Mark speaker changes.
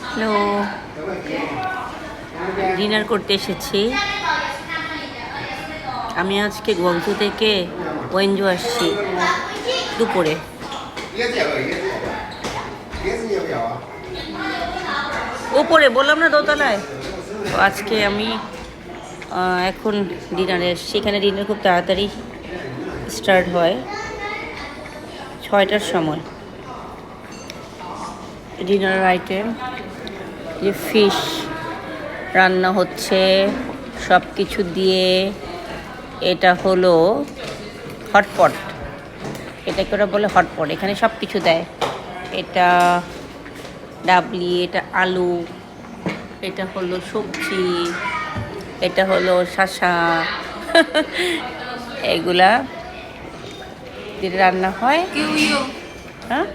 Speaker 1: Hello, dinner করতে এসেছি। আমি আজকে গোয়ালজু থেকে ওয়েনজু আসছি দুপুরে। ওপরে বললাম না দোতলায়। তো আজকে আমি এখন ডিনারে এসেছি। এখানে ডিনার খুব তাড়াতাড়ি স্টার্ট হয়, 6টার সময়। ডিনার আইটেম যে ফিশ রান্না হচ্ছে সব কিছু দিয়ে। এটা হলো হটপট, এটাকে ওরা বলে হটপট। এখানে সব কিছু দেয়। এটা ডাবলি, এটা আলু, এটা হলো সবজি, এটা হলো শসা এগুলা দিয়ে রান্না হয়। হ্যাঁ,